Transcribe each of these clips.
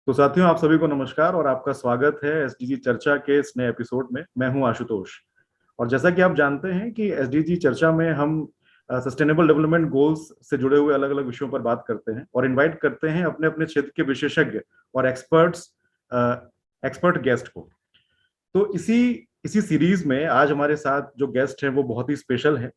तो साथियों, आप सभी को नमस्कार और आपका स्वागत है एसडीजी चर्चा के इस नए एपिसोड में। मैं हूं आशुतोष। और जैसा कि आप जानते हैं कि एसडीजी चर्चा में हम सस्टेनेबल डेवलपमेंट गोल्स से जुड़े हुए अलग अलग विषयों पर बात करते हैं और इनवाइट करते हैं अपने अपने क्षेत्र के विशेषज्ञ और एक्सपर्ट गेस्ट को। तो इसी इसी सीरीज में आज हमारे साथ जो गेस्ट हैं वो बहुत ही स्पेशल है।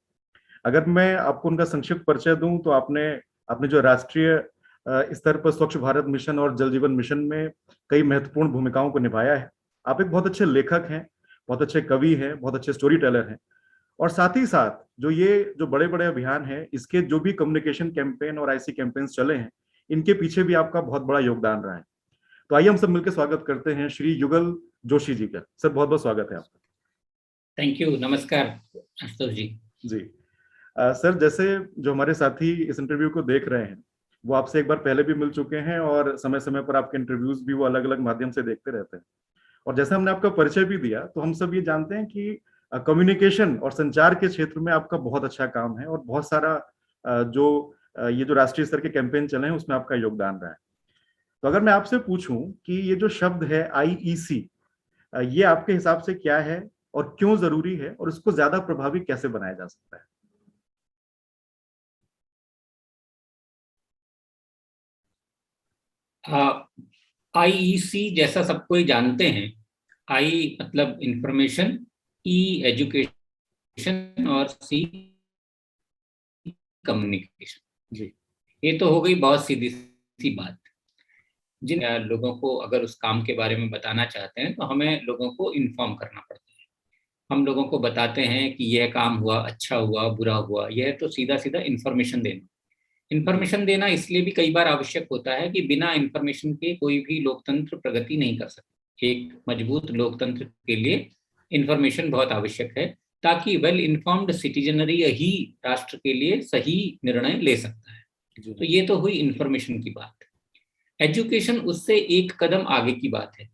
अगर मैं आपको उनका संक्षिप्त परिचय दूं तो आपने आपने जो राष्ट्रीय स्तर पर स्वच्छ भारत मिशन और जल जीवन मिशन में कई महत्वपूर्ण भूमिकाओं को निभाया है। आप एक बहुत अच्छे लेखक हैं, बहुत अच्छे कवि हैं, बहुत अच्छे स्टोरी टेलर हैं। और साथ ही साथ जो बड़े बड़े अभियान हैं, इसके जो भी कम्युनिकेशन कैंपेन और आईसी कैंपेन्स चले हैं, इनके पीछे भी आपका बहुत बड़ा योगदान रहा है। तो आइए हम सब मिलकर स्वागत करते हैं श्री युगल जोशी जी का। सर, बहुत बहुत स्वागत है आपका। Thank you. नमस्कार आशुतोष जी। जी सर, जैसे जो हमारे साथी इस इंटरव्यू को देख रहे हैं वो आपसे एक बार पहले भी मिल चुके हैं और समय समय पर आपके इंटरव्यूज भी वो अलग अलग माध्यम से देखते रहते हैं। और जैसे हमने आपका परिचय भी दिया तो हम सब ये जानते हैं कि कम्युनिकेशन और संचार के क्षेत्र में आपका बहुत अच्छा काम है और बहुत सारा ये जो राष्ट्रीय स्तर के कैंपेन चले हैं उसमें आपका योगदान रहा है। तो अगर मैं आपसे पूछूं कि ये जो शब्द है आईईसी, ये आपके हिसाब से क्या है और क्यों जरूरी है और इसको ज्यादा प्रभावी कैसे बनाया जा सकता है? आईईसी जैसा सबको ही जानते हैं। आई मतलब इंफॉर्मेशन, ई एजुकेशन और सी कम्युनिकेशन। जी ये तो हो गई बहुत सीधी सी बात। जिन लोगों को अगर उस काम के बारे में बताना चाहते हैं तो हमें लोगों को इन्फॉर्म करना पड़ता है। हम लोगों को बताते हैं कि यह काम हुआ, अच्छा हुआ, बुरा हुआ। यह तो सीधा सीधा इन्फॉर्मेशन देना। इन्फॉर्मेशन देना इसलिए भी कई बार आवश्यक होता है कि बिना इन्फॉर्मेशन के कोई भी लोकतंत्र प्रगति नहीं कर सकता। एक मजबूत लोकतंत्र के लिए इन्फॉर्मेशन बहुत आवश्यक है, ताकि वेल इन्फॉर्म्ड सिटीजनरी ही राष्ट्र के लिए सही निर्णय ले सकता है। तो ये तो हुई इन्फॉर्मेशन की बात। एजुकेशन उससे एक कदम आगे की बात है।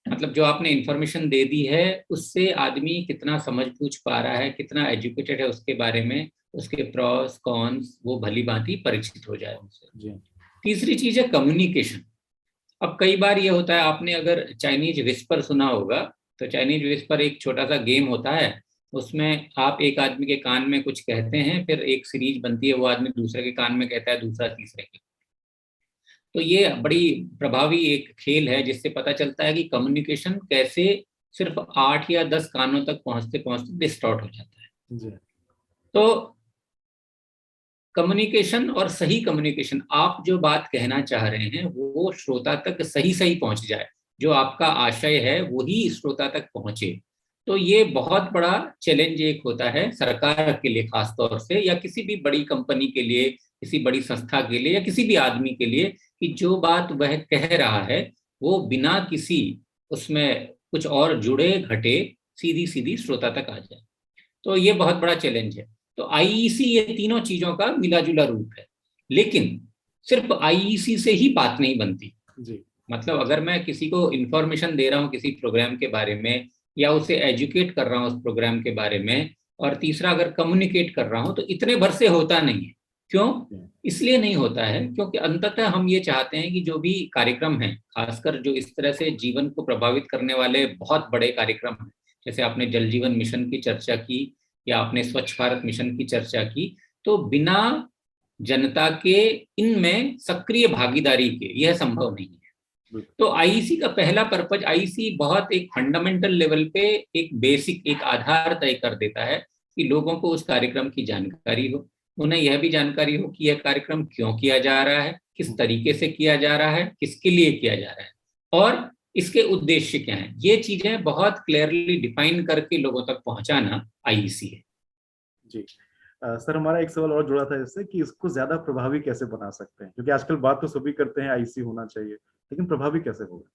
मतलब जो आपने इन्फॉर्मेशन दे दी है उससे आदमी कितना समझ पूछ पा रहा है, कितना एजुकेटेड है उसके बारे में, उसके प्रॉस कॉन्स वो भली भांति परिचित हो जाए उनसे। तीसरी चीज है कम्युनिकेशन। अब कई बार ये होता है, आपने अगर चाइनीज विस्पर सुना होगा, तो चाइनीज विस्पर एक छोटा सा गेम होता है। उसमें आप एक आदमी के कान में कुछ कहते हैं, फिर एक सीरीज बनती है, वो आदमी दूसरे के कान में कहता है, दूसरा तीसरे के। तो ये बड़ी प्रभावी एक खेल है जिससे पता चलता है कि कम्युनिकेशन कैसे सिर्फ 8 या 10 कानों तक पहुंचते पहुंचते डिस्टॉर्ट हो जाता है। जी। तो कम्युनिकेशन और सही कम्युनिकेशन, आप जो बात कहना चाह रहे हैं वो श्रोता तक सही सही पहुंच जाए, जो आपका आशय है वही श्रोता तक पहुंचे। तो ये बहुत बड़ा चैलेंज एक होता है सरकार के लिए खास तौर से, या किसी भी बड़ी कंपनी के लिए, किसी बड़ी संस्था के लिए, या किसी भी आदमी के लिए, कि जो बात वह कह रहा है वो बिना किसी उसमें कुछ और जुड़े घटे सीधी सीधी श्रोता तक आ जाए। तो ये बहुत बड़ा चैलेंज है। तो आईईसी ये तीनों चीजों का मिला जुला रूप है। लेकिन सिर्फ आईईसी से ही बात नहीं बनती। जी। मतलब अगर मैं किसी को इंफॉर्मेशन दे रहा हूँ किसी प्रोग्राम के बारे में, या उसे एजुकेट कर रहा हूँ उस प्रोग्राम के बारे में, और तीसरा अगर कम्युनिकेट कर रहा हूँ, तो इतने भर से होता नहीं है। क्यों? इसलिए नहीं होता है क्योंकि अंततः हम ये चाहते हैं कि जो भी कार्यक्रम है, खासकर जो इस तरह से जीवन को प्रभावित करने वाले बहुत बड़े कार्यक्रम हैं, जैसे आपने जल जीवन मिशन की चर्चा की या आपने स्वच्छ भारत मिशन की चर्चा की, तो बिना जनता के इनमें सक्रिय भागीदारी के यह संभव नहीं है। तो आईईसी का पहला पर्पज, आईईसी बहुत एक फंडामेंटल लेवल पे एक बेसिक एक आधार तय कर देता है कि लोगों को उस कार्यक्रम की जानकारी हो, उन्हें यह भी जानकारी हो कि यह कार्यक्रम क्यों किया जा रहा है, किस तरीके से किया जा रहा है, किसके लिए किया जा रहा है, और इसके उद्देश्य क्या हैं। ये चीजें बहुत क्लियरली डिफाइन करके लोगों तक पहुंचाना आईईसी है। जी सर, हमारा एक सवाल और जुड़ा था इससे कि इसको ज्यादा प्रभावी कैसे बना सकते हैं, क्योंकि आजकल बात तो सभी करते हैं आईसी होना चाहिए, लेकिन प्रभावी कैसे होगा?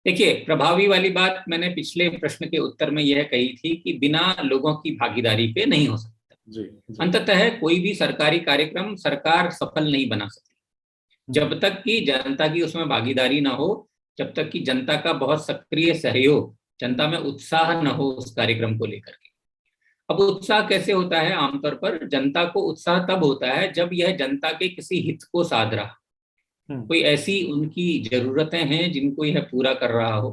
देखिए, प्रभावी वाली बात मैंने पिछले प्रश्न के उत्तर में यह कही थी कि बिना लोगों की भागीदारी पे नहीं हो सकता। जी। अंततः कोई भी सरकारी कार्यक्रम सरकार सफल नहीं बना सकती जब तक कि जनता की उसमें भागीदारी ना हो, जब तक कि जनता का बहुत सक्रिय सहयोग, जनता में उत्साह न हो उस कार्यक्रम को लेकर के। अब उत्साह कैसे होता है? आमतौर पर जनता को उत्साह तब होता है जब यह जनता के किसी हित को साध रहा। कोई ऐसी उनकी जरूरतें हैं जिनको यह पूरा कर रहा हो,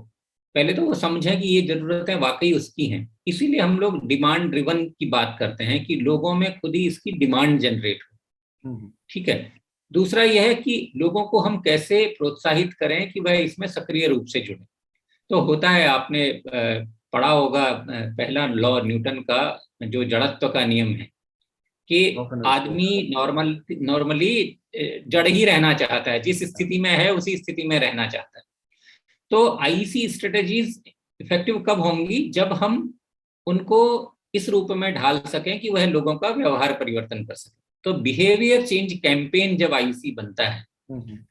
पहले तो वो समझें कि ये जरूरतें वाकई उसकी हैं। इसीलिए हम लोग डिमांड ड्रिवन की बात करते हैं कि लोगों में खुद ही इसकी डिमांड जनरेट हो। ठीक है। दूसरा यह है कि लोगों को हम कैसे प्रोत्साहित करें कि वह इसमें सक्रिय रूप से जुड़े। तो होता है, आपने पढ़ा होगा पहला लॉ न्यूटन का, जो जड़त्व का नियम है कि आदमी नॉर्मली जड़ ही रहना चाहता है, जिस स्थिति में है उसी स्थिति में रहना चाहता है। तो आईसी स्ट्रेटेजीज इफेक्टिव कब होंगी? जब हम उनको इस रूप में ढाल सकें कि वह लोगों का व्यवहार परिवर्तन कर सके। तो बिहेवियर चेंज कैंपेन जब आईसी बनता है,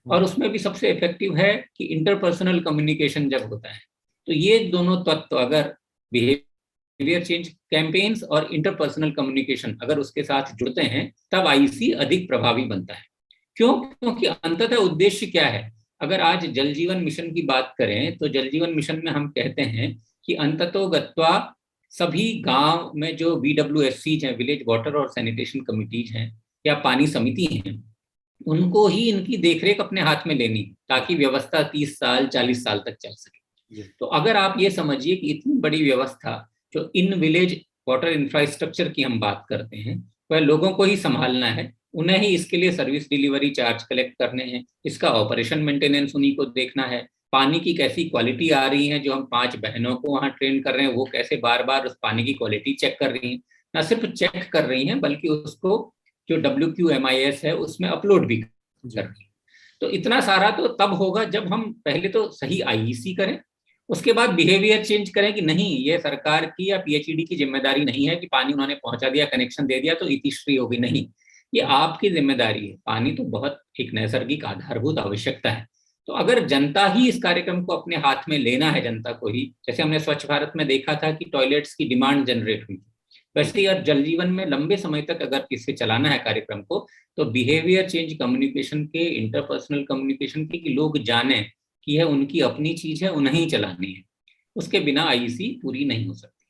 और उसमें भी सबसे इफेक्टिव है कि इंटरपर्सनल कम्युनिकेशन जब होता है, तो ये दोनों तत्व अगर बिहेवियर चेंज कैंपेन्स और इंटरपर्सनल कम्युनिकेशन अगर उसके साथ जुड़ते हैं, तब आईसी अधिक प्रभावी बनता है। क्यों? क्योंकि अंततः उद्देश्य क्या है? अगर आज जल जीवन मिशन की बात करें तो जल जीवन मिशन में हम कहते हैं कि अंततोगत्वा सभी गांव में जो VWSCs हैं, विलेज वाटर और सैनिटेशन कमिटीज हैं या पानी समिति हैं, उनको ही इनकी देखरेख अपने हाथ में लेनी, ताकि व्यवस्था 30 साल 40 साल तक चल सके। तो अगर आप ये समझिए कि इतनी बड़ी व्यवस्था जो इन विलेज वाटर इंफ्रास्ट्रक्चर की हम बात करते हैं, वह लोगों को ही संभालना है, उन्हें ही इसके लिए सर्विस डिलीवरी चार्ज कलेक्ट करने हैं, इसका ऑपरेशन मेंटेनेंस उन्हीं को देखना है, पानी की कैसी क्वालिटी आ रही है, जो हम 5 बहनों को वहाँ ट्रेन कर रहे हैं वो कैसे बार बार उस पानी की क्वालिटी चेक कर रही हैं, न सिर्फ चेक कर रही हैं बल्कि उसको जो WQMIS है उसमें अपलोड भी कर रही है। तो इतना सारा तो तब होगा जब हम पहले तो सही आईईसी करें, उसके बाद बिहेवियर चेंज करें कि नहीं, ये सरकार की या PHED की जिम्मेदारी नहीं है कि पानी उन्होंने पहुंचा दिया, कनेक्शन दे दिया तो इतिश्री होगी। नहीं, ये आपकी जिम्मेदारी है। पानी तो बहुत एक नैसर्गिक आधारभूत आवश्यकता है। तो अगर जनता ही इस कार्यक्रम को अपने हाथ में लेना है, जनता को ही, जैसे हमने स्वच्छ भारत में देखा था कि टॉयलेट्स की डिमांड जनरेट हुई, वैसे ही जल जीवन में लंबे समय तक अगर किससे चलाना है कार्यक्रम को, तो बिहेवियर चेंज कम्युनिकेशन के, इंटरपर्सनल कम्युनिकेशन के, कि लोग जाने कि यह उनकी अपनी चीज है, उन्हें ही चलानी है, उसके बिना आईसी पूरी नहीं हो सकती।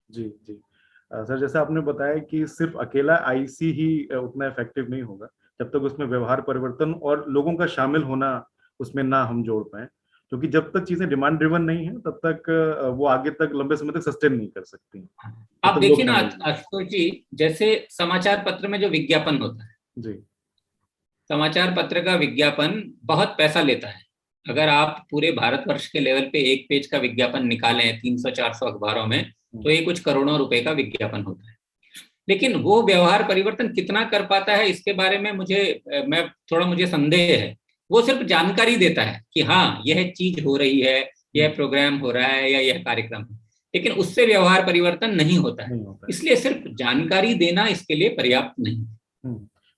जी जी सर, जैसे आपने बताया कि सिर्फ अकेला आईसी ही उतना इफेक्टिव नहीं होगा जब तक उसमें व्यवहार परिवर्तन और लोगों का शामिल होना उसमें ना हम जोड़ पाए, क्योंकि जब तक चीजें डिमांड ड्रिवन नहीं है तब तक वो आगे तक लंबे समय तक सस्टेन नहीं कर सकती। आप देखिए ना आशुतोष जी, जैसे समाचार पत्र में जो विज्ञापन होता है जी, समाचार पत्र का विज्ञापन बहुत पैसा लेता है। अगर आप पूरे भारतवर्ष के लेवल पे एक पेज का विज्ञापन निकालें 300-400 अखबारों में, तो ये कुछ करोड़ों रुपए का विज्ञापन होता है। लेकिन वो व्यवहार परिवर्तन कितना कर पाता है, इसके बारे में मुझे संदेह है। वो सिर्फ जानकारी देता है कि हाँ यह चीज हो रही है, यह प्रोग्राम हो रहा है या यह कार्यक्रम है, लेकिन उससे व्यवहार परिवर्तन नहीं होता है। इसलिए सिर्फ जानकारी देना इसके लिए पर्याप्त नहीं।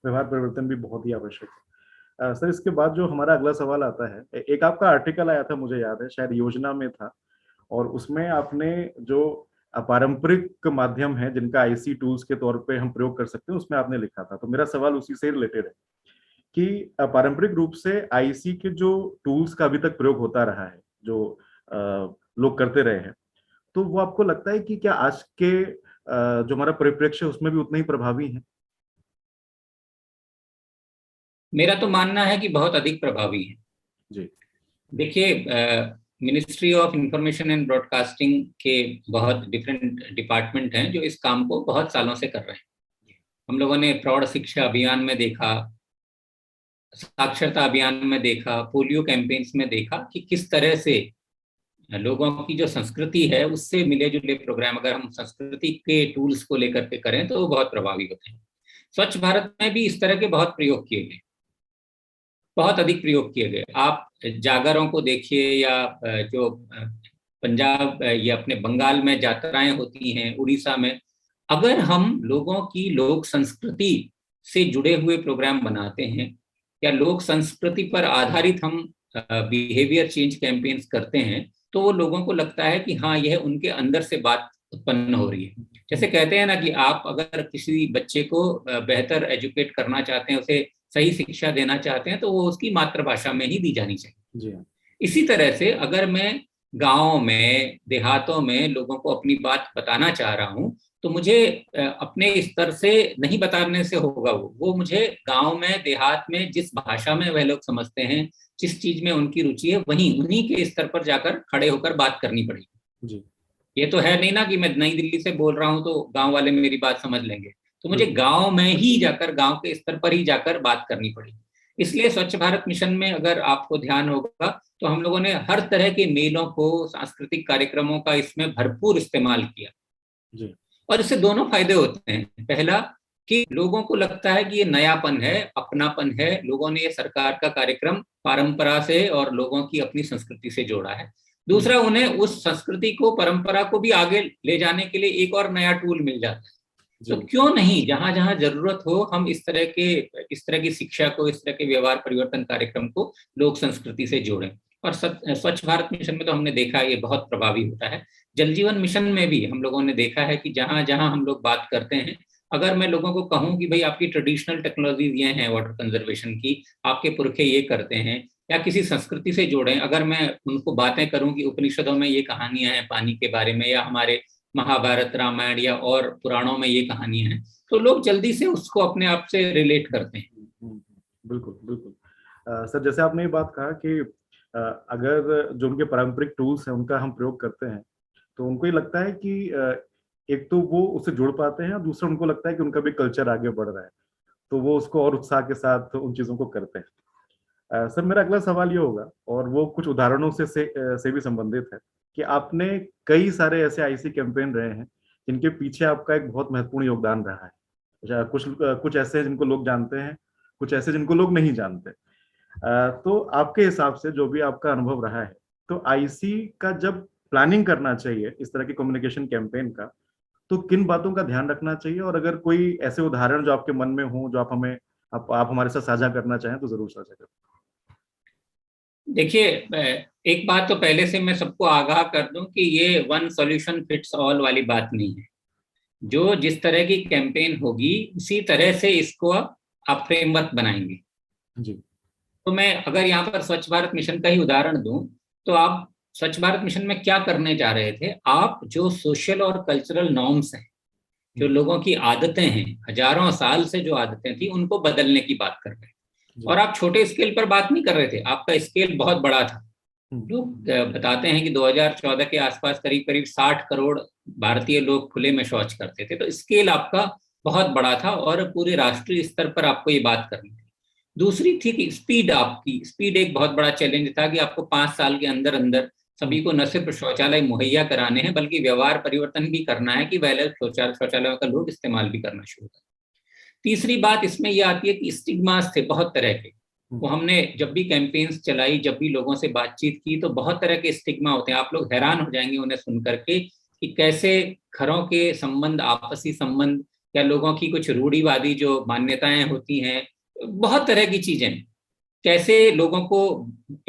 व्यवहार परिवर्तन भी बहुत ही आवश्यक है। सर, इसके बाद जो हमारा अगला सवाल आता है, एक आपका आर्टिकल आया था, मुझे याद है शायद योजना में था, और उसमें आपने जो पारंपरिक माध्यम है जिनका आईसी टूल्स के तौर पे हम प्रयोग कर सकते हैं, उसमें आपने लिखा था। तो मेरा सवाल उसी से रिलेटेड है कि पारंपरिक रूप से आईसी के जो टूल्स का अभी तक प्रयोग होता रहा है, जो लोग करते रहे हैं, तो वो आपको लगता है कि क्या आज के जो हमारा परिप्रेक्ष्य उसमें भी उतना ही प्रभावी है? मेरा तो मानना है कि बहुत अधिक प्रभावी है जी। देखिए, ministry of information and broadcasting के बहुत डिफरेंट डिपार्टमेंट हैं जो इस काम को बहुत सालों से कर रहे हैं। हम लोगों ने प्रौढ़ शिक्षा अभियान में देखा, साक्षरता अभियान में देखा, पोलियो कैंपेन्स में देखा कि किस तरह से लोगों की जो संस्कृति है उससे मिले जुले प्रोग्राम अगर हम संस्कृति के टूल्स को लेकर के करें तो वो बहुत प्रभावी होते हैं। स्वच्छ भारत में भी इस तरह के बहुत प्रयोग किए गए, बहुत अधिक प्रयोग किए गए। आप जागरों को देखिए, या जो पंजाब या अपने बंगाल में यात्राएं होती हैं, उड़ीसा में, अगर हम लोगों की लोक संस्कृति से जुड़े हुए प्रोग्राम बनाते हैं या लोक संस्कृति पर आधारित हम बिहेवियर चेंज कैंपेन्स करते हैं, तो वो लोगों को लगता है कि हाँ यह उनके अंदर से बात उत्पन्न हो रही है। जैसे कहते हैं ना कि आप अगर किसी बच्चे को बेहतर एजुकेट करना चाहते हैं, उसे सही शिक्षा देना चाहते हैं, तो वो उसकी मातृभाषा में ही दी जानी चाहिए। जी। इसी तरह से अगर मैं गाँव में, देहातों में लोगों को अपनी बात बताना चाह रहा हूँ, तो मुझे अपने स्तर से नहीं बताने से होगा, वो मुझे गांव में देहात में जिस भाषा में वह लोग समझते हैं, जिस चीज में उनकी रुचि है, वहीं उन्हीं के स्तर पर जाकर खड़े होकर बात करनी पड़ेगी जी। ये तो है नहीं ना कि मैं नई दिल्ली से बोल रहा हूं तो गांव वाले मेरी बात समझ लेंगे, तो मुझे बिल्कुल। गांव में ही जाकर, गांव के स्तर पर ही जाकर बात करनी पड़ेगी। इसलिए स्वच्छ भारत मिशन में अगर आपको ध्यान होगा तो हम लोगों ने हर तरह के मेलों को, सांस्कृतिक कार्यक्रमों का इसमें भरपूर इस्तेमाल किया। जी। और इससे दोनों फायदे होते हैं। पहला कि लोगों को लगता है कि ये नयापन है, अपनापन है, लोगों ने ये सरकार का कार्यक्रम परंपरा से और लोगों की अपनी संस्कृति से जोड़ा है। दूसरा, उन्हें उस संस्कृति को, परंपरा को भी आगे ले जाने के लिए एक और नया टूल मिल जाता है। तो जी। क्यों नहीं, जहां जहां जरूरत हो हम इस तरह की शिक्षा को, इस तरह के व्यवहार परिवर्तन कार्यक्रम को लोक संस्कृति से जोड़ें। और स्वच्छ भारत मिशन में तो हमने देखा है ये बहुत प्रभावी होता है। जल जीवन मिशन में भी हम लोगों ने देखा है कि जहां जहां हम लोग बात करते हैं, अगर मैं लोगों को कहूं कि भाई आपकी ट्रेडिशनल टेक्नोलॉजीज ये हैं वाटर कंजर्वेशन की, आपके पुरखे ये करते हैं, या किसी संस्कृति से जोड़ें, अगर मैं उनको बातें करूं कि उपनिषदों में ये कहानियां हैं पानी के बारे में, या हमारे महाभारत रामायण या और पुराणों में ये कहानियां हैं, तो लोग जल्दी से उसको अपने आप से रिलेट करते हैं। बिल्कुल बिल्कुल। सर, जैसे आपने ये बात कहा कि अगर जो उनके पारंपरिक टूल्स हैं उनका हम प्रयोग करते हैं, तो उनको ये लगता है कि एक तो वो उससे जुड़ पाते हैं, और दूसरा उनको लगता है कि उनका भी कल्चर आगे बढ़ रहा है, तो वो उसको और उत्साह के साथ उन चीजों को करते हैं। सर, मेरा अगला सवाल ये होगा, और वो कुछ उदाहरणों से भी संबंधित है, कि आपने कई सारे ऐसे आईसी कैंपेन रहे हैं जिनके पीछे आपका एक बहुत महत्वपूर्ण योगदान रहा है। अच्छा, कुछ ऐसे हैं जिनको लोग जानते हैं, कुछ ऐसे जिनको लोग नहीं जानते। तो आपके हिसाब से जो भी आपका अनुभव रहा है, तो आईसी का जब प्लानिंग करना चाहिए इस तरह के कम्युनिकेशन कैंपेन का, तो किन बातों का ध्यान रखना चाहिए? और अगर कोई ऐसे उदाहरण जो आपके मन में हो, जो आप हमारे साथ साझा करना चाहें, तो जरूर साझा करें। देखिए, एक बात तो पहले से मैं सबको आगाह कर दूं कि ये वन सॉल्यूशन फिट्स ऑल वाली बात नहीं है। जो जिस तरह की कैंपेन होगी उसी तरह से इसको आप फ्रेमवर्क बनाएंगे। जी। तो मैं अगर यहाँ पर स्वच्छ भारत मिशन का ही उदाहरण दूं, तो आप स्वच्छ भारत मिशन में क्या करने जा रहे थे, आप जो सोशल और कल्चरल नॉर्म्स हैं, जो लोगों की आदतें हैं, हजारों साल से जो आदतें थी, उनको बदलने की बात कर रहे थे। और आप छोटे स्केल पर बात नहीं कर रहे थे, आपका स्केल बहुत बड़ा था। लोग बताते हैं कि 2014 के आसपास करीब करीब 60 करोड़ भारतीय लोग खुले में शौच करते थे, तो स्केल आपका बहुत बड़ा था और पूरे राष्ट्रीय स्तर पर आपको ये बात करनी थी। दूसरी थी कि स्पीड, आपकी स्पीड एक बहुत बड़ा चैलेंज था कि आपको 5 साल के अंदर अंदर सभी को न सिर्फ शौचालय मुहैया कराने हैं, बल्कि व्यवहार परिवर्तन भी करना है कि वह शौचालयों का लोग इस्तेमाल भी करना शुरू करें। तीसरी बात इसमें यह आती है कि स्टिग्मास थे बहुत तरह के। वो हमने जब भी कैंपेन्स चलाई, जब भी लोगों से बातचीत की, तो बहुत तरह के स्टिग्मा होते हैं। आप लोग हैरान हो जाएंगे उन्हें सुन करके कि कैसे घरों के संबंध, आपसी संबंध, या लोगों की कुछ रूढ़िवादी जो मान्यताएं होती हैं, बहुत तरह की चीजें कैसे लोगों को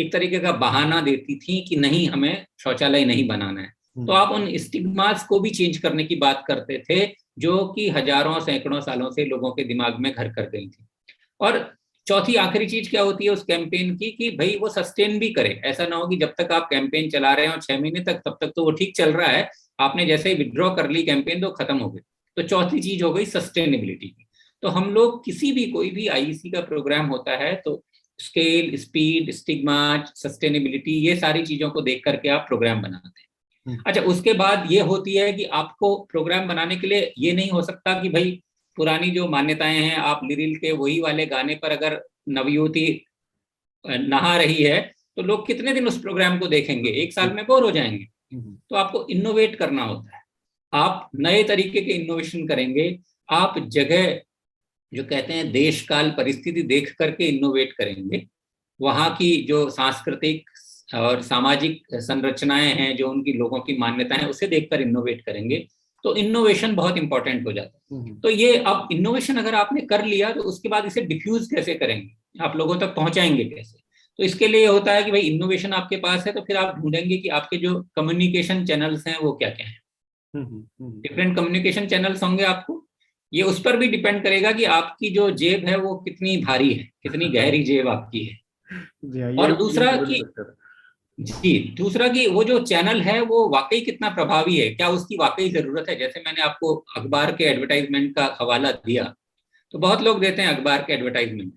एक तरीके का बहाना देती थी कि नहीं, हमें शौचालय नहीं बनाना है। तो आप उन स्टिग्मास को भी चेंज करने की बात करते थे, जो कि हजारों सैकड़ों सालों से लोगों के दिमाग में घर कर गई थी। और चौथी आखिरी चीज क्या होती है उस कैंपेन की, कि भाई वो सस्टेन भी करे। ऐसा ना हो कि जब तक आप कैंपेन चला रहे हैं और 6 महीने तक, तब तक तो वो ठीक चल रहा है, आपने जैसे ही विड्रॉ कर ली कैंपेन तो खत्म हो गई। तो चौथी चीज हो गई सस्टेनेबिलिटी की। तो हम लोग किसी भी, कोई भी आईईसी का प्रोग्राम होता है तो स्केल, स्पीड, स्टिग्मा, सस्टेनेबिलिटी, ये सारी चीजों को देख करके आप प्रोग्राम बनाते हैं। अच्छा, उसके बाद ये होती है कि आपको प्रोग्राम बनाने के लिए ये नहीं हो सकता कि भाई पुरानी जो मान्यताएं हैं, आप लिरिल के वही वाले गाने पर अगर नवयुवती नहा रही है तो लोग कितने दिन उस प्रोग्राम को देखेंगे, 1 साल में बोर हो जाएंगे। तो आपको इनोवेट करना होता है, आप नए तरीके के इनोवेशन करेंगे। आप जगह, जो कहते हैं देश काल परिस्थिति देख करके इनोवेट करेंगे। वहाँ की जो सांस्कृतिक और सामाजिक संरचनाएं हैं, जो उनकी लोगों की मान्यताएं हैं, उसे देखकर इनोवेट करेंगे। तो इनोवेशन बहुत इंपॉर्टेंट हो जाता है। तो ये, अब इनोवेशन अगर आपने कर लिया तो उसके बाद इसे डिफ्यूज कैसे करेंगे, आप लोगों तक पहुंचाएंगे कैसे? तो इसके लिए होता है कि भाई इनोवेशन आपके पास है तो फिर आप ढूंढेंगे कि आपके जो कम्युनिकेशन चैनल्स हैं वो क्या क्या हैं। डिफरेंट कम्युनिकेशन चैनल्स होंगे आपको। ये उस पर भी डिपेंड करेगा कि आपकी जो जेब है वो कितनी भारी है, कितनी गहरी जेब आपकी है। जी हाँ, और ये दूसरा बड़ा कि फैक्टर है। जी, दूसरा कि वो जो चैनल है वो वाकई कितना प्रभावी है, क्या उसकी वाकई जरूरत है। जैसे मैंने आपको अखबार के एडवर्टाइजमेंट का हवाला दिया, तो बहुत लोग देते हैं अखबार के एडवर्टाइजमेंट,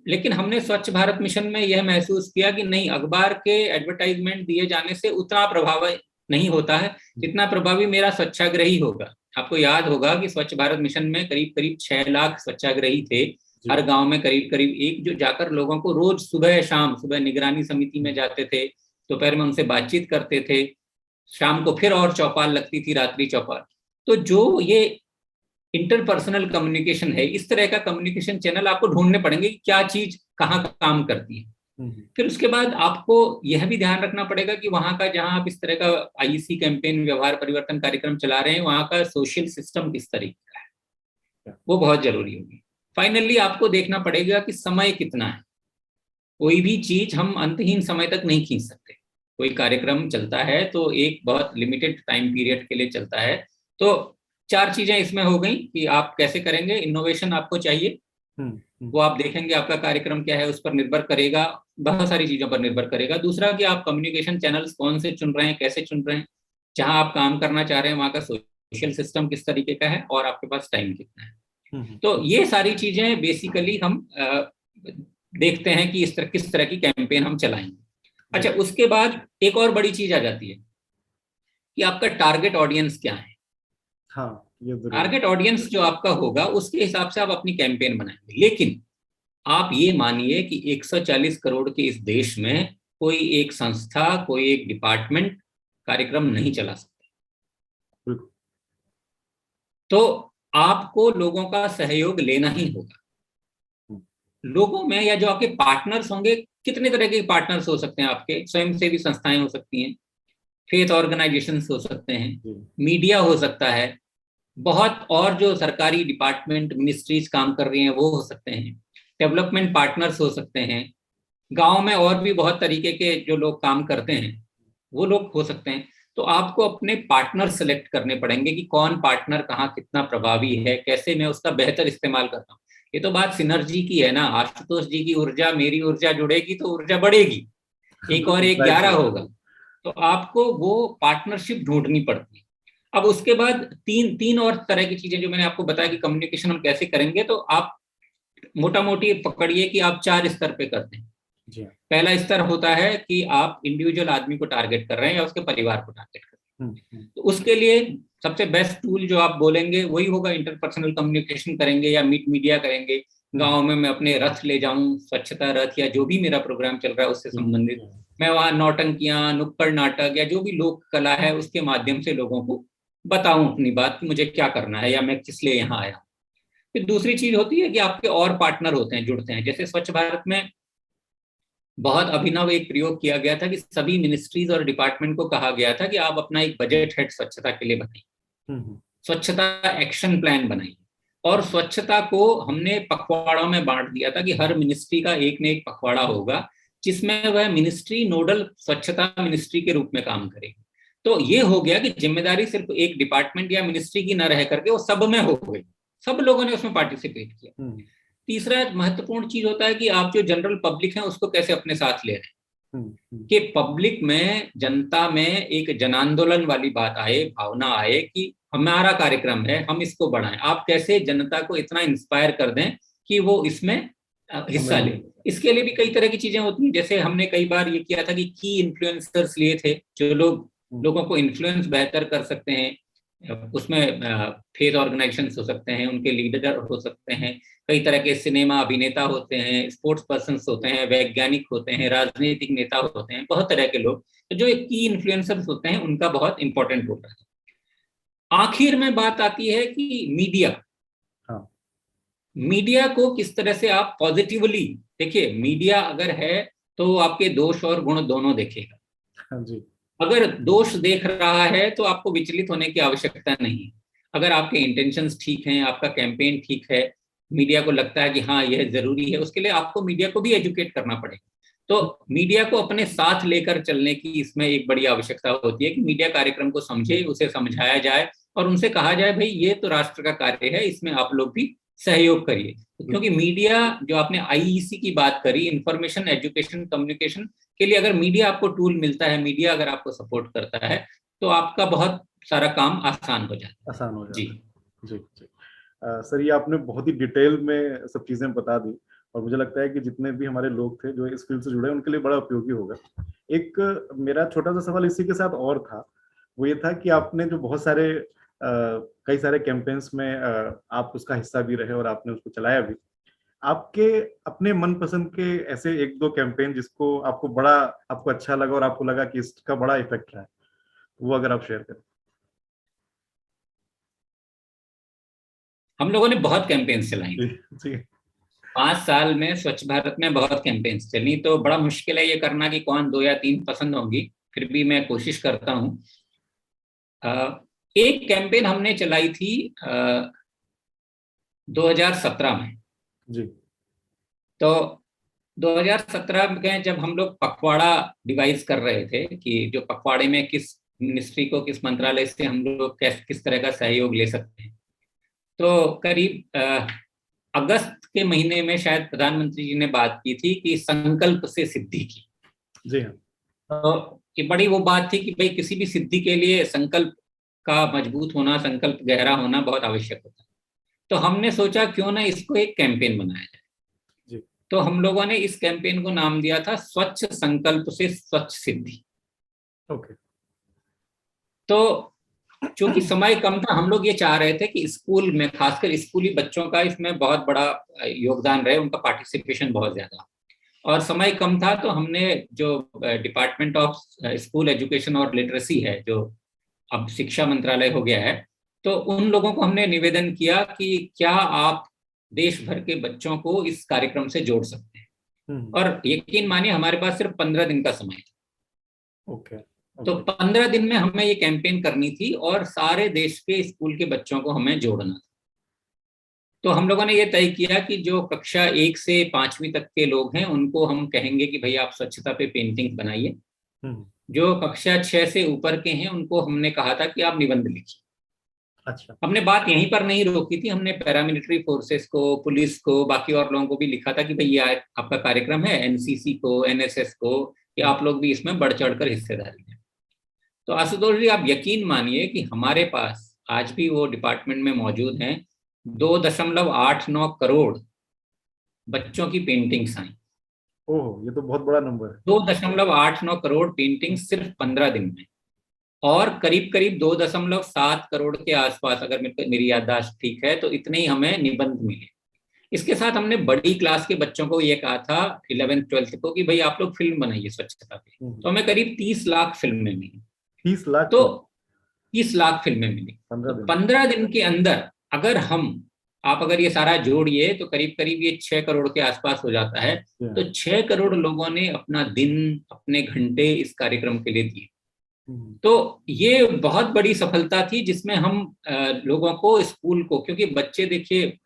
लेकिन हमने स्वच्छ भारत मिशन में यह महसूस किया कि नहीं, अखबार के एडवर्टाइजमेंट दिए जाने से उतना प्रभाव नहीं होता है जितना प्रभावी मेरा स्वच्छाग्रही होगा। आपको याद होगा कि स्वच्छ भारत मिशन में करीब करीब 6 लाख स्वच्छाग्रही थे, हर गांव में करीब करीब एक, जो जाकर लोगों को रोज सुबह शाम, सुबह निगरानी समिति में जाते थे, दोपहर में उनसे बातचीत करते थे, शाम को फिर और चौपाल लगती थी, रात्रि चौपाल। तो जो ये इंटरपर्सनल कम्युनिकेशन है, इस तरह का कम्युनिकेशन चैनल आपको ढूंढने पड़ेंगे कि क्या चीज कहाँ काम करती है। फिर उसके बाद आपको यह भी ध्यान रखना पड़ेगा कि वहां का, जहां आप इस तरह का आईईसी कैंपेन, व्यवहार परिवर्तन कार्यक्रम चला रहे हैं, वहां का सोशल सिस्टम किस तरीके का है, वो बहुत जरूरी होगी। फाइनली आपको देखना पड़ेगा कि समय कितना है। कोई भी चीज हम अंतहीन समय तक नहीं खींच सकते। कोई कार्यक्रम चलता है तो एक बहुत लिमिटेड टाइम पीरियड के लिए चलता है। तो 4 चीजें इसमें हो गई कि आप कैसे करेंगे। इनोवेशन आपको चाहिए, वो आप देखेंगे आपका कार्यक्रम क्या है, उस पर निर्भर करेगा, बहुत सारी चीजों पर निर्भर करेगा। दूसरा कि आप कम्युनिकेशन चैनल्स कौन से चुन रहे हैं, कैसे चुन रहे हैं, जहां आप काम करना चाह रहे हैं वहां का सोशल सिस्टम किस तरीके का है, और आपके पास टाइम कितना है। तो ये सारी चीजें बेसिकली हम देखते हैं कि किस तरह की कैंपेन हम चलाएंगे। अच्छा, उसके बाद एक और बड़ी चीज आ जाती है कि आपका टारगेट ऑडियंस क्या है। हाँ, ये टारगेट ऑडियंस जो आपका होगा उसके हिसाब से आप अपनी कैंपेन बनाएंगे। लेकिन आप ये मानिए कि 140 करोड़ के इस देश में कोई एक संस्था, कोई एक डिपार्टमेंट कार्यक्रम नहीं चला सकता। तो आपको लोगों का सहयोग लेना ही होगा। लोगों में, या जो आपके पार्टनर्स होंगे, कितने तरह के पार्टनर्स हो सकते हैं आपके, स्वयंसेवी संस्थाएं हो सकती हैं, फेथ ऑर्गेनाइजेशंस हो सकते हैं, मीडिया हो सकता है, बहुत और जो सरकारी डिपार्टमेंट, मिनिस्ट्रीज काम कर रही हैं वो हो सकते हैं, डेवलपमेंट पार्टनर्स हो सकते हैं, गांव में और भी बहुत तरीके के जो लोग काम करते हैं वो लोग हो सकते हैं। तो आपको अपने पार्टनर सेलेक्ट करने पड़ेंगे कि कौन पार्टनर कहाँ कितना प्रभावी है, कैसे मैं उसका बेहतर इस्तेमाल करता हूँ। ये तो बात सिनर्जी की है ना, आशुतोष जी की ऊर्जा मेरी ऊर्जा जुड़ेगी तो ऊर्जा बढ़ेगी, एक और एक 11 होगा। तो आपको वो पार्टनरशिप ढूंढनी पड़ती है। अब उसके बाद तीन और तरह की चीजें जो मैंने आपको बताया कि कम्युनिकेशन हम कैसे करेंगे, तो आप मोटा मोटी पकड़िए कि आप 4 स्तर पे करते हैं। पहला स्तर होता है कि आप इंडिविजुअल आदमी को टारगेट कर रहे हैं या उसके परिवार को टारगेट कर रहे हैं। तो उसके लिए सबसे बेस्ट टूल जो आप बोलेंगे वही होगा, इंटरपर्सनल कम्युनिकेशन करेंगे या मीडिया करेंगे। गांव में मैं अपने रथ ले जाऊं, स्वच्छता रथ, या जो भी मेरा प्रोग्राम चल रहा है उससे संबंधित, मैं वहां नौटंकियां, नुक्कड़ नाटक या जो भी लोक कला है उसके माध्यम से लोगों को बताऊं अपनी बात कि मुझे क्या करना है या मैं किस लिए यहाँ आया। फिर दूसरी चीज होती है कि आपके और पार्टनर होते हैं, जुड़ते हैं। जैसे स्वच्छ भारत में बहुत अभिनव एक प्रयोग किया गया था कि सभी मिनिस्ट्रीज और डिपार्टमेंट को कहा गया था कि आप अपना एक बजट हेड स्वच्छता के लिए बनाइए, स्वच्छता एक्शन प्लान बनाइए। और स्वच्छता को हमने पखवाड़ों में बांट दिया था कि हर मिनिस्ट्री का एक न एक पखवाड़ा होगा जिसमें वह मिनिस्ट्री नोडल स्वच्छता मिनिस्ट्री के रूप में काम करेगी। तो ये हो गया कि जिम्मेदारी सिर्फ एक डिपार्टमेंट या मिनिस्ट्री की न रह करके वो सब में हो गई, सब लोगों ने उसमें पार्टिसिपेट किया। तीसरा महत्वपूर्ण चीज होता है कि आप जो जनरल पब्लिक है उसको कैसे अपने साथ ले रहे हैं, कि पब्लिक में, जनता में एक जनांदोलन वाली बात आए, भावना आए कि हमारा कार्यक्रम है, हम इसको बढ़ाएं। आप कैसे जनता को इतना इंस्पायर कर दें कि वो इसमें हिस्सा ले। इसके लिए भी कई तरह की चीजें होती हैं। जैसे हमने कई बार ये किया था कि की इन्फ्लुएंसर्स लिए थे, जो लोगों को इन्फ्लुएंस बेहतर कर सकते हैं। उसमें फेथ ऑर्गेनाइजेशंस हो सकते हैं, उनके लीडर हो सकते हैं, कई तरह के सिनेमा अभिनेता होते हैं, स्पोर्ट्स पर्सन्स होते हैं, वैज्ञानिक होते हैं, राजनीतिक नेता होते हैं, बहुत तरह के लोग। तो जो की इन्फ्लुएंसर्स होते हैं उनका बहुत इंपॉर्टेंट रोल है। आखिर में बात आती है कि मीडिया, मीडिया को किस तरह से आप पॉजिटिवली देखिए। मीडिया अगर है तो आपके दोष और गुण दोनों देखेगा। जी। अगर दोष देख रहा है तो आपको विचलित होने की आवश्यकता नहीं है। अगर आपके इंटेंशंस ठीक हैं, आपका कैंपेन ठीक है, मीडिया को लगता है कि हाँ यह जरूरी है, उसके लिए आपको मीडिया को भी एजुकेट करना पड़ेगा। तो मीडिया को अपने साथ लेकर चलने की इसमें एक बड़ी आवश्यकता होती है कि मीडिया कार्यक्रम को समझे, उसे समझाया जाए और उनसे कहा जाए भाई ये तो राष्ट्र का कार्य है, इसमें आप लोग भी सहयोग करिए। क्योंकि मीडिया, जो आपने आईईसी की बात करी, इंफॉर्मेशन एजुकेशन कम्युनिकेशन के लिए, अगर मीडिया आपको टूल मिलता है, मीडिया अगर आपको सपोर्ट करता है, तो आपका बहुत सारा काम आसान हो जाता है। आसान हो जी जाता है। जी जी। सर, ये आपने बहुत ही डिटेल में सब चीजें बता दी, और मुझे लगता है कि जितने भी हमारे लोग थे जो इस फील्ड से जुड़े हैं, उनके लिए बड़ा उपयोगी होगा। एक मेरा छोटा सा सवाल इसी के साथ और था, वो ये था कि आपने जो बहुत सारे कई सारे कैंपेन्स में आप उसका हिस्सा भी रहे और आपने उसको चलाया भी, आपके अपने मनपसंद के ऐसे एक दो कैंपेन जिसको आपको अच्छा लगा और आपको लगा कि इसका बड़ा इफेक्ट रहा है, वो अगर आप शेयर करें। हम लोगों ने बहुत कैंपेन्स चलाई जी थी। जी। 5 साल में स्वच्छ भारत में बहुत कैंपेन्स चली, तो बड़ा मुश्किल है ये करना कि कौन 2 या 3 पसंद होंगी, फिर भी मैं कोशिश करता हूँ। एक कैंपेन हमने चलाई थी 2017 में। जी तो 2017 में जब हम लोग पखवाड़ा डिवाइस कर रहे थे कि जो पखवाड़े में किस मिनिस्ट्री को, किस मंत्रालय से हम लोग किस तरह का सहयोग ले सकते हैं, तो करीब अगस्त के महीने में शायद प्रधानमंत्री जी ने बात की थी कि संकल्प से सिद्धि की। जी हाँ। तो ये बड़ी वो बात थी कि भाई किसी भी सिद्धि के लिए संकल्प का मजबूत होना, संकल्प गहरा होना बहुत आवश्यक होता है। तो हमने सोचा क्यों ना इसको एक कैंपेन बनाया जाए। जी। तो हम लोगों ने इस कैंपेन को नाम दिया था स्वच्छ संकल्प से स्वच्छ सिद्धि। ओके। तो चूंकि समय कम था, हम लोग ये चाह रहे थे कि स्कूल में, खासकर स्कूली बच्चों का इसमें बहुत बड़ा योगदान रहे, उनका पार्टिसिपेशन बहुत ज्यादा, और समय कम था। तो हमने जो डिपार्टमेंट ऑफ स्कूल एजुकेशन और लिटरेसी है, जो अब शिक्षा मंत्रालय हो गया है, तो उन लोगों को हमने निवेदन किया कि क्या आप देश भर के बच्चों को इस कार्यक्रम से जोड़ सकते हैं। और यकीन मानिए हमारे पास सिर्फ 15 दिन का समय था। ओके। तो 15 दिन में हमें ये कैंपेन करनी थी और सारे देश के स्कूल के बच्चों को हमें जोड़ना था। तो हम लोगों ने ये तय किया कि जो कक्षा 1 से 5वीं तक के लोग हैं, उनको हम कहेंगे कि भैया आप स्वच्छता पे पेंटिंग बनाइए। जो कक्षा 6 से ऊपर के हैं, उनको हमने कहा था कि आप निबंध लिखिए। अच्छा। हमने बात यहीं पर नहीं रोकी थी, हमने पैरामिलिट्री फोर्सेस को, पुलिस को, बाकी और लोगों को भी लिखा था कि भैया आपका कार्यक्रम है, एनसीसी को, एनएसएस को, कि आप लोग भी इसमें बढ़ चढ़कर हिस्सेदारी लें। तो आशुतोष जी, आप यकीन मानिए कि हमारे पास आज भी वो डिपार्टमेंट में मौजूद हैं 2.89 करोड़ बच्चों की पेंटिंग्स आई। ओह, ये तो बहुत बड़ा नंबर है। 2.89 करोड़ पेंटिंग सिर्फ 15 दिन में, और करीब करीब 2.7 करोड़ के आसपास, अगर मेरी याददाश्त ठीक है, तो इतने ही हमें निबंध मिले। इसके साथ हमने बड़ी क्लास के बच्चों को ये कहा था, 11th-12th को, कि भाई आप लोग फिल्म बनाइए स्वच्छता पे। तो हमें करीब 30 लाख फिल्में मिली। 30 लाख? तो 30 लाख फिल्में मिली। तो 15 दिन? 15 दिन के अंदर अगर आप अगर ये सारा जोड़िए तो करीब करीब ये 6 करोड़ के आसपास हो जाता है। तो 6 करोड़ लोगों ने अपना दिन, अपने घंटे इस कार्यक्रम के लिए दिए। तो ये बहुत बड़ी सफलता थी, जिसमें हम लोगों को, स्कूल को, क्योंकि बच्चे देखिए,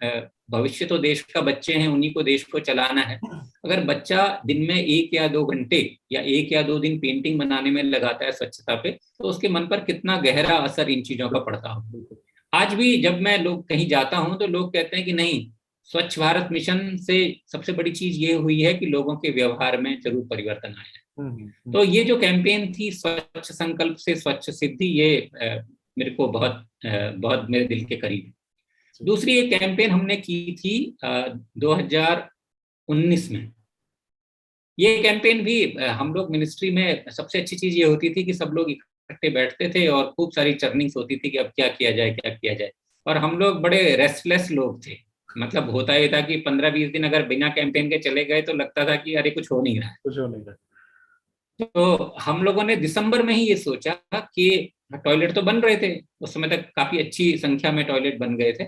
भविष्य तो देश का बच्चे हैं, उन्हीं को देश को चलाना है। अगर बच्चा दिन में 1 या 2 घंटे या 1 या 2 दिन पेंटिंग बनाने में लगाता है स्वच्छता पे, तो उसके मन पर कितना गहरा असर इन चीजों का पड़ता हो। आज भी जब मैं लोग कहीं जाता हूं तो लोग कहते हैं कि नहीं, स्वच्छ भारत मिशन से सबसे बड़ी चीज ये हुई है कि लोगों के व्यवहार में जरूर परिवर्तन आया है। तो ये जो कैंपेन थी स्वच्छ संकल्प से स्वच्छ सिद्धि, ये मेरे को बहुत मेरे दिल के करीब है। दूसरी एक कैंपेन हमने की थी 2019 में। ये कैंपेन भी हम लोग मिनिस्ट्री में, सबसे अच्छी चीज ये होती थी कि सब लोग इकट्ठे बैठते थे और खूब सारी चर्निंग्स होती थी कि अब क्या किया जाए, क्या किया जाए। और हम लोग बड़े रेस्टलेस लोग थे। मतलब होता ये था कि 15-20 दिन अगर बिना कैंपेन के चले गए तो लगता था कि अरे कुछ हो नहीं रहा है। कुछ हो नहीं रहा। तो हम लोगों ने दिसंबर में ही ये सोचा कि टॉयलेट तो बन रहे थे, उस समय तक काफी अच्छी संख्या में टॉयलेट बन गए थे।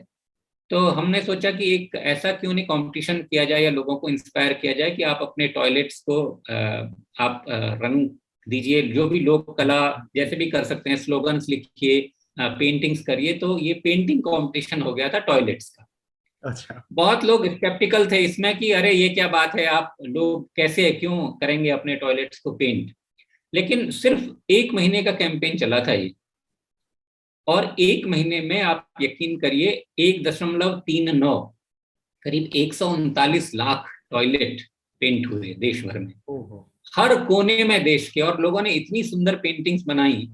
तो हमने सोचा कि एक ऐसा क्यों नहीं कंपटीशन किया जाए या लोगों को इंस्पायर किया जाए कि आप अपने टॉयलेट्स को आप रंग दीजिए, जो भी लोक कला जैसे भी कर सकते हैं, स्लोगन्स लिखिए, पेंटिंग्स करिए। तो ये पेंटिंग कंपटीशन हो गया था टॉयलेट्स का। अच्छा। बहुत लोग स्केप्टिकल थे इसमें कि अरे ये क्या बात है, आप लोग कैसे, क्यों करेंगे अपने टॉयलेट्स को पेंट। लेकिन सिर्फ 1 महीने का कैंपेन चला था ये, और 1 महीने में आप यकीन करिए 1.39 करीब 139 लाख टॉयलेट पेंट हुए देश भर में, ओहो। हर कोने में देश के, और लोगों ने इतनी सुंदर पेंटिंग्स बनाई।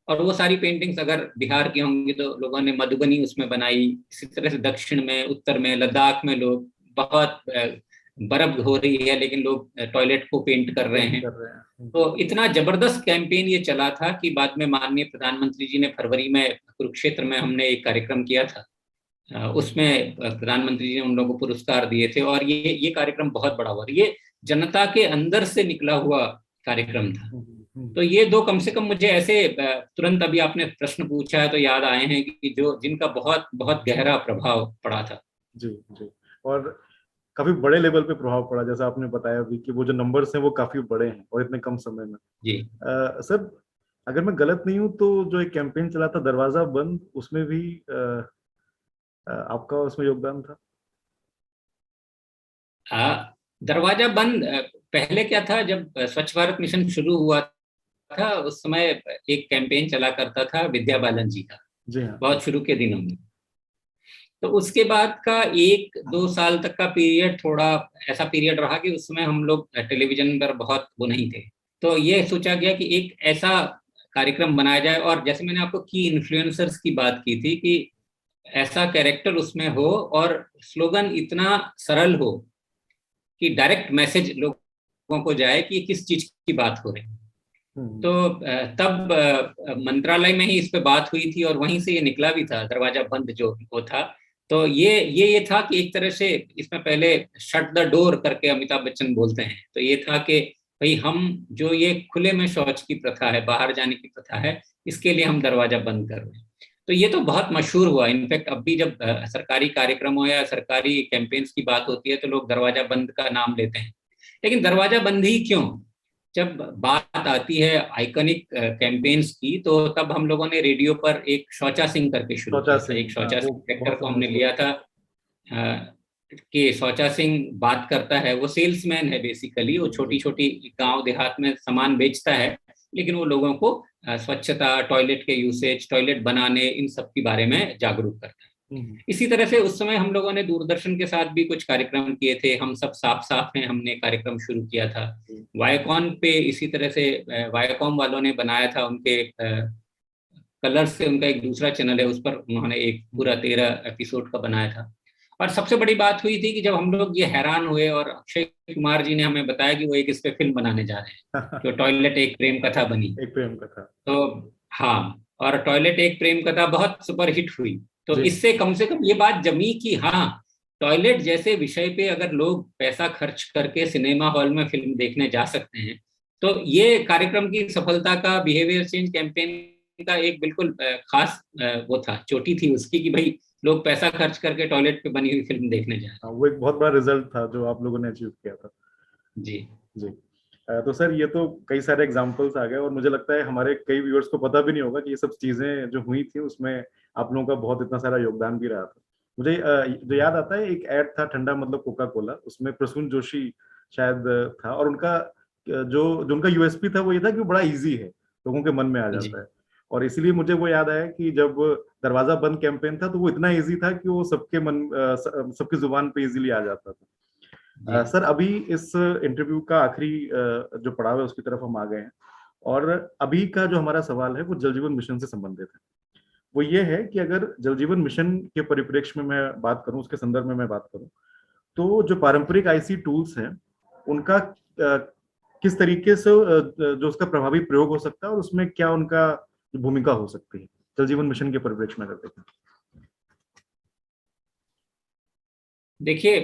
और वो सारी पेंटिंग्स अगर बिहार की होंगी तो लोगों ने मधुबनी उसमें बनाई। इसी तरह से दक्षिण में, उत्तर में, लद्दाख में लोग बहुत बर्फ हो रही है लेकिन लोग टॉयलेट को पेंट कर रहे पेंट हैं। कर रहे हैं। तो इतना जबरदस्त कैंपेन ये चला था कि बाद में माननीय प्रधानमंत्री जी ने फरवरी में कुरुक्षेत्र में हमने एक कार्यक्रम किया था, उसमें प्रधानमंत्री जी ने उन लोगों को पुरस्कार दिए थे। और ये कार्यक्रम बहुत बड़ा हुआ, ये जनता के अंदर से निकला हुआ कार्यक्रम था। तो ये दो कम से कम मुझे ऐसे तुरंत अभी आपने प्रश्न पूछा है तो याद आए हैं कि जो जिनका बहुत बहुत गहरा प्रभाव पड़ा था। जी जी। और काफी बड़े लेवल पे प्रभाव पड़ा, जैसा आपने बताया अभी कि वो जो नंबर्स हैं वो काफी बड़े हैं और इतने कम समय में। जी सर, अगर मैं गलत नहीं हूँ तो जो एक कैंपेन चला था दरवाजा बंद, उसमें भी आपका उसमें योगदान था। दरवाजा बंद, पहले क्या था, जब स्वच्छ भारत मिशन शुरू हुआ था उस समय एक कैंपेन चला करता था विद्या बालन जी का, जी हाँ। बहुत शुरू के दिनों में। तो उसके बाद का 1-2 साल तक का पीरियड थोड़ा ऐसा पीरियड रहा कि उसमें हम लोग टेलीविजन पर बहुत वो नहीं थे। तो ये सोचा गया कि एक ऐसा कार्यक्रम बनाया जाए, और जैसे मैंने आपको की इन्फ्लुएंसर्स की बात की थी कि ऐसा कैरेक्टर उसमें हो और स्लोगन इतना सरल हो कि डायरेक्ट मैसेज लोगों को जाए कि किस चीज की बात हो रही है। तो तब मंत्रालय में ही इस पे बात हुई थी और वहीं से ये निकला भी था, दरवाजा बंद जो वो था। तो ये था कि एक तरह से इसमें पहले शट द डोर करके अमिताभ बच्चन बोलते हैं, तो ये था कि भाई हम जो ये खुले में शौच की प्रथा है, बाहर जाने की प्रथा है, इसके लिए हम दरवाजा बंद कर रहे हैं। तो ये तो बहुत मशहूर हुआ। इनफैक्ट अब भी जब सरकारी कार्यक्रमों या सरकारी कैंपेन्स की बात होती है तो लोग दरवाजा बंद का नाम लेते हैं। लेकिन दरवाजा बंद ही क्यों? जब बात आती है आइकॉनिक कैंपेन्स की, तो तब हम लोगों ने रेडियो पर एक शौचा सिंह करके शुरू शौचा किया था। एक सिंह, हाँ, शौचा वो सिंह कैरेक्टर बहुत को हमने फेमस हुआ। लिया था, कि शौचा सिंह बात करता है, वो सेल्समैन है बेसिकली, वो जी छोटी जी। छोटी गांव देहात में सामान बेचता है, लेकिन वो लोगों को स्वच्छता, टॉयलेट के यूसेज, टॉयलेट बनाने, इन सब के बारे में जागरूक करता है। इसी तरह से उस समय हम लोगों ने दूरदर्शन के साथ भी कुछ कार्यक्रम किए थे। हम सब साफ साफ हैं, हमने कार्यक्रम शुरू किया था। वायाकॉन पे इसी तरह से वायाकॉम वालों ने बनाया था, उनके कलर से उनका एक दूसरा चैनल है, उस पर उन्होंने एक पूरा 13 एपिसोड का बनाया था। और सबसे बड़ी बात हुई थी कि जब हम लोग ये हैरान हुए और अक्षय कुमार जी ने हमें बताया कि वो एक इस पे फिल्म बनाने जा रहे हैं, जो टॉयलेट एक प्रेम कथा बनी। एक प्रेम कथा। तो हाँ, और टॉयलेट एक प्रेम कथा बहुत सुपरहिट हुई। तो जी इससे कम से कम ये बात जमी कि हाँ, टॉयलेट जैसे विषय पे अगर लोग पैसा खर्च करके सिनेमा हॉल में फिल्म देखने जा सकते हैं, तो ये कार्यक्रम की सफलता का, बिहेवियर चेंज कैंपेन का एक बिल्कुल खास वो था, चोटी थी उसकी, कि भाई लोग पैसा खर्च करके टॉयलेट पे बनी हुई फिल्म देखने जा रहे हाँ, वो एक बहुत बड़ा रिजल्ट था जो आप लोगों ने अचीव किया था। हैं। जी जी। तो सर, ये तो कई सारे एग्जांपल्स आ गए और मुझे लगता है हमारे कई व्यूअर्स को पता भी नहीं होगा कि ये सब चीजें जो हुई थी उसमें आप लोगों का बहुत इतना सारा योगदान भी रहा था। मुझे जो याद आता है, एक ऐड था ठंडा मतलब कोका कोला, उसमें प्रसून जोशी शायद था, और उनका जो उनका यूएसपी था वो ये था कि वो बड़ा इजी है, लोगों के मन में आ जी जाता है। और इसीलिए मुझे वो याद आया कि जब दरवाजा बंद कैंपेन था तो वो इतना इजी था कि वो सबके मन सबकी जुबान पे इजीली आ जाता था। जी सर, अभी इस इंटरव्यू का आखिरी जो पड़ाव है उसकी तरफ हम आ गए हैं, और अभी का जो हमारा सवाल है वो जल जीवन मिशन से संबंधित है। वो ये है कि अगर जल जीवन मिशन के परिप्रेक्ष्य में मैं बात करूं, उसके संदर्भ में मैं बात करूं, तो जो पारंपरिक आईसी टूल्स हैं उनका किस तरीके से जो उसका प्रभावी प्रयोग हो सकता है और उसमें क्या उनका भूमिका हो सकती है जल जीवन मिशन के परिप्रेक्ष्य में अगर देखें। देखिए,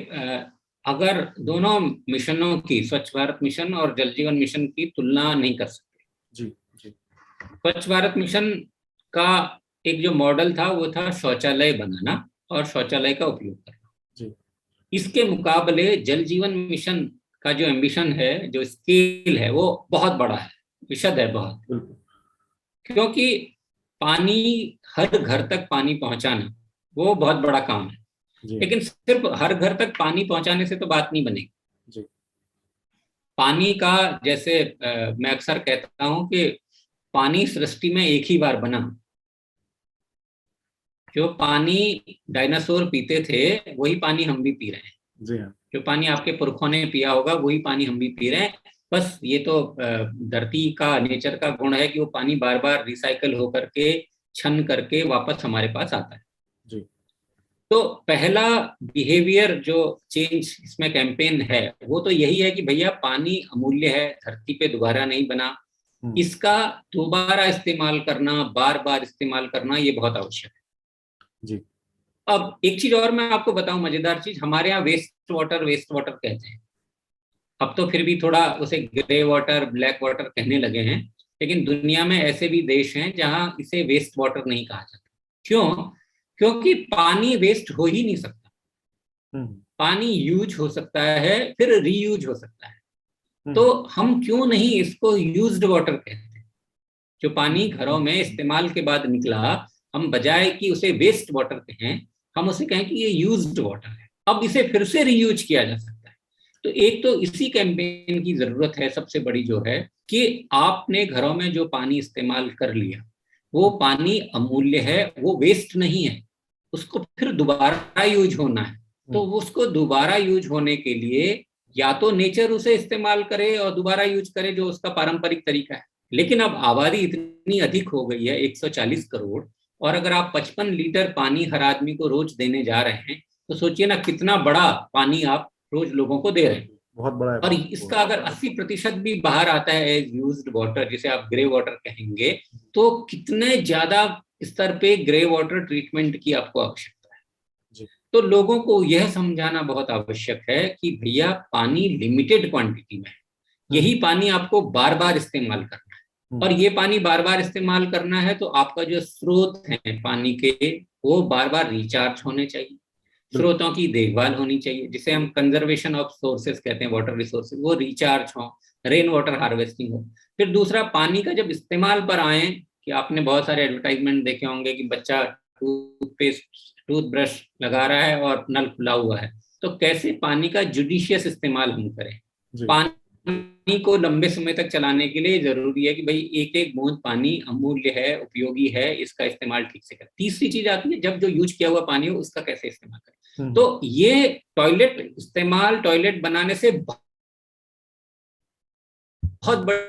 अगर दोनों मिशनों की, स्वच्छ भारत मिशन और जल जीवन मिशन की तुलना नहीं कर सकते। जी जी। स्वच्छ भारत मिशन का एक जो मॉडल था वो था शौचालय बनाना और शौचालय का उपयोग करना। जी इसके मुकाबले जल जीवन मिशन का जो एम्बिशन है, जो स्केल है, वो बहुत बड़ा है, विशद है बहुत। बिल्कुल। क्योंकि पानी, हर घर तक पानी पहुंचाना वो बहुत बड़ा काम है। जी लेकिन सिर्फ हर घर तक पानी पहुंचाने से तो बात नहीं बनेगी। जी पानी का, जैसे मैं अक्सर कहता हूं कि पानी सृष्टि में एक ही बार बना, जो पानी डायनासोर पीते थे वही पानी हम भी पी रहे हैं। जी हाँ। जो पानी आपके पुरखों ने पिया होगा वही पानी हम भी पी रहे हैं। बस ये तो धरती का, नेचर का गुण है कि वो पानी बार बार रिसाइकल होकर के, छन करके वापस हमारे पास आता है। जी। तो पहला बिहेवियर जो चेंज इसमें कैंपेन है वो तो यही है कि भैया पानी अमूल्य है, धरती पे दोबारा नहीं बना, इसका दोबारा इस्तेमाल करना, बार बार इस्तेमाल करना, ये बहुत आवश्यक है। जी। अब एक चीज और मैं आपको बताऊं, मजेदार चीज, हमारे यहाँ वेस्ट वाटर कहते हैं। अब तो फिर भी थोड़ा उसे ग्रे वाटर, ब्लैक वाटर कहने लगे हैं, लेकिन दुनिया में ऐसे भी देश हैं जहां इसे वेस्ट वाटर नहीं कहा जाता। क्यों? क्योंकि पानी वेस्ट हो ही नहीं सकता। पानी यूज हो सकता है, फिर रीयूज हो सकता है। तो हम क्यों नहीं इसको यूज्ड वाटर कहते हैं? जो पानी घरों में इस्तेमाल के बाद निकला, हम बजाय कि उसे वेस्ट वाटर कहें, हम उसे कहें कि ये यूज्ड वाटर है, अब इसे फिर से रीयूज किया जा सकता है। तो एक तो इसी कैंपेन की जरूरत है सबसे बड़ी, जो है कि आपने घरों में जो पानी इस्तेमाल कर लिया वो पानी अमूल्य है, वो वेस्ट नहीं है, उसको फिर दोबारा यूज होना है। तो उसको दोबारा यूज होने के लिए या तो नेचर उसे इस्तेमाल करे और दोबारा यूज करे, जो उसका पारंपरिक तरीका है। लेकिन अब आबादी इतनी अधिक हो गई है, 140 करोड़, और अगर आप 55 लीटर पानी हर आदमी को रोज देने जा रहे हैं, तो सोचिए ना कितना बड़ा पानी आप रोज लोगों को दे रहे हैं। बहुत बड़ा है। और इसका अगर 80% भी बाहर आता है एज यूज्ड वाटर, जिसे आप ग्रे वाटर कहेंगे, तो कितने ज्यादा स्तर पे ग्रे वाटर ट्रीटमेंट की आपको आवश्यकता है। तो लोगों को यह समझाना बहुत आवश्यक है कि भैया पानी लिमिटेड क्वांटिटी में है, यही पानी आपको बार बार इस्तेमाल करना है। और ये पानी बार बार इस्तेमाल करना है तो आपका जो स्रोत है पानी के, वो बार बार रिचार्ज होने चाहिए, स्रोतों की देखभाल होनी चाहिए, जिसे हम कंजर्वेशन ऑफ सोर्सेस कहते हैं, वाटर रिसोर्सेज, वो रिचार्ज हो, रेन वाटर हार्वेस्टिंग हो। फिर दूसरा, पानी का जब इस्तेमाल पर आए, कि आपने बहुत सारे एडवर्टाइजमेंट देखे होंगे कि बच्चा टूथब्रश लगा रहा है और नल खुला हुआ है, तो कैसे पानी का जुडिशियस इस्तेमाल हम करें। पानी को लंबे समय तक चलाने के लिए जरूरी है कि भाई एक एक बूंद पानी अमूल्य है, उपयोगी है, इसका इस्तेमाल ठीक से करें। तीसरी चीज आती है, जब जो यूज किया हुआ पानी हो उसका कैसे इस्तेमाल करें। तो ये टॉयलेट बनाने से बहुत बड़ा,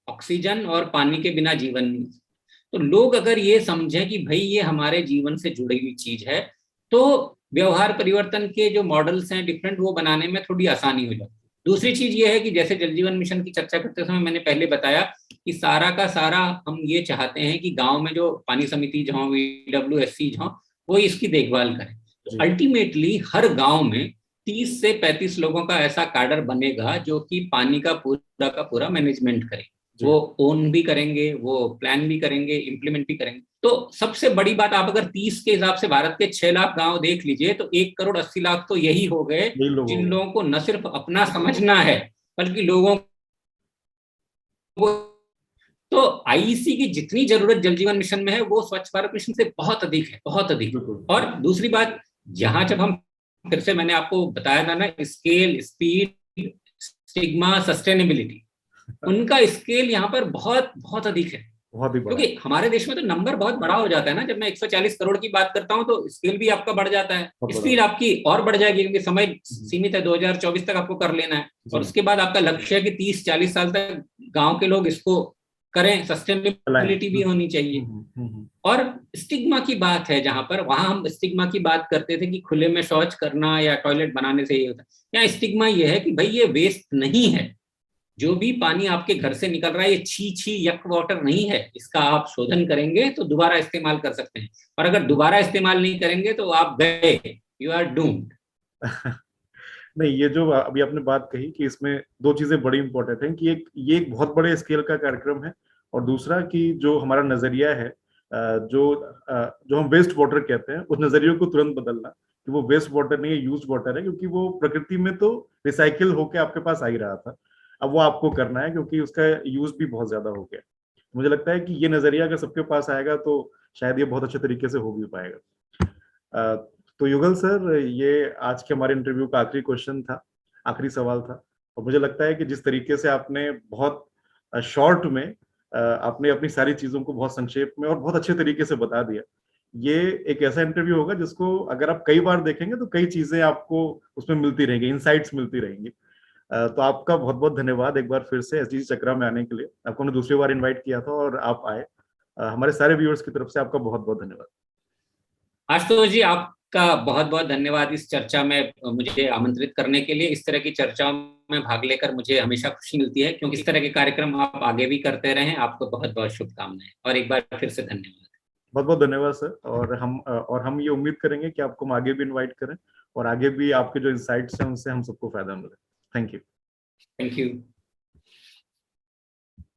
ऑक्सीजन और पानी के बिना जीवन नहीं। तो लोग अगर ये समझें कि भाई ये हमारे जीवन से जुड़ी हुई चीज है, तो व्यवहार परिवर्तन के जो मॉडल्स हैं डिफरेंट, वो बनाने में थोड़ी आसानी हो जाती है। दूसरी चीज ये है कि जैसे जल जीवन मिशन की चर्चा करते समय मैंने पहले बताया कि सारा का सारा हम ये चाहते हैं कि गांव में जो पानी समिति हों, WSC हों, वो इसकी देखभाल करें। तो अल्टीमेटली हर गांव में 30 से 35 लोगों का ऐसा कैडर बनेगा जो कि पानी का पूरा मैनेजमेंट करे। वो ओन भी करेंगे, वो प्लान भी करेंगे, इम्प्लीमेंट भी करेंगे। तो सबसे बड़ी बात, आप अगर 30 के हिसाब से भारत के 6 लाख गांव देख लीजिए, तो 1,80,00,000 तो यही हो गए जिन लोगों को न सिर्फ अपना समझना है बल्कि लोगों को। तो आईईसी की जितनी जरूरत जल जीवन मिशन में है वो स्वच्छ भारत मिशन से बहुत अधिक है, बहुत अधिक। और दूसरी बात, यहाँ जब हम फिर से, मैंने आपको बताया था ना, स्केल, स्पीड, स्टिग्मा, सस्टेनेबिलिटी, उनका स्केल यहाँ पर बहुत बहुत अधिक है। क्योंकि हमारे देश में तो नंबर बहुत बड़ा हो जाता है ना, जब मैं 140 करोड़ की बात करता हूं तो स्केल भी आपका बढ़ जाता है, स्पीड आपकी और बढ़ जाएगी, क्योंकि समय सीमित है, 2024 तक आपको कर लेना है। और उसके बाद आपका लक्ष्य है कि 30-40 साल तक गांव के लोग इसको करें, सस्टेनेबिलिटी भी होनी चाहिए। और स्टिग्मा की बात है जहां पर, वहां हम स्टिग्मा की बात करते थे कि खुले में शौच करना या टॉयलेट बनाने से ये होता है। यहाँ स्टिग्मा ये है कि भाई ये वेस्ट नहीं है, जो भी पानी आपके घर से निकल रहा है ये छी यक वाटर नहीं है, इसका आप शोधन करेंगे तो दोबारा इस्तेमाल कर सकते हैं। और अगर दोबारा इस्तेमाल नहीं करेंगे तो आप गए, यू आर डूम्ड। नहीं, ये जो अभी आपने बात कही कि इसमें दो चीजें बड़ी इंपॉर्टेंट हैं, कि ये एक बहुत बड़े स्केल का कार्यक्रम है, और दूसरा कि जो हमारा नजरिया है, जो हम वेस्ट वाटर कहते हैं, उस नजरिए को तुरंत बदलना कि वो वेस्ट वाटर नहीं है, यूज वाटर है, क्योंकि वो प्रकृति में तो रिसाइकिल होके आपके पास आ ही रहा था। अब वो आपको करना है क्योंकि उसका यूज भी बहुत ज्यादा हो गया। मुझे लगता है कि ये नजरिया अगर सबके पास आएगा तो शायद ये बहुत अच्छे तरीके से हो भी पाएगा। तो युगल सर, ये आज के हमारे इंटरव्यू का आखिरी क्वेश्चन था, आखिरी सवाल था, और मुझे लगता है कि जिस तरीके से आपने बहुत शॉर्ट में आपने अपनी सारी चीजों को बहुत संक्षेप में और बहुत अच्छे तरीके से बता दिया ये एक ऐसा इंटरव्यू होगा जिसको अगर आप कई बार देखेंगे तो कई चीजें आपको उसमें मिलती रहेंगी, इनसाइट्स मिलती रहेंगी। तो आपका बहुत बहुत धन्यवाद एक बार फिर से एसडीजी चक्रा में आने के लिए। आपको हमने दूसरी बार इनवाइट किया था और आप आए। हमारे सारे व्यूअर्स की तरफ से आपका बहुत बहुत धन्यवाद। आशुतोष जी, आपका बहुत बहुत धन्यवाद इस चर्चा में मुझे आमंत्रित करने के लिए। इस तरह की चर्चाओं में भाग लेकर मुझे हमेशा खुशी मिलती है, क्योंकि इस तरह के कार्यक्रम आप आगे भी करते रहें। आपको बहुत बहुत शुभकामनाएं और एक बार फिर से धन्यवाद। बहुत बहुत धन्यवाद सर। और हम ये उम्मीद करेंगे कि आपको हम आगे भी इनवाइट करें और आगे भी आपके जो इंसाइट्स हैं उनसे हम सबको फायदा मिले। Thank you. Thank you.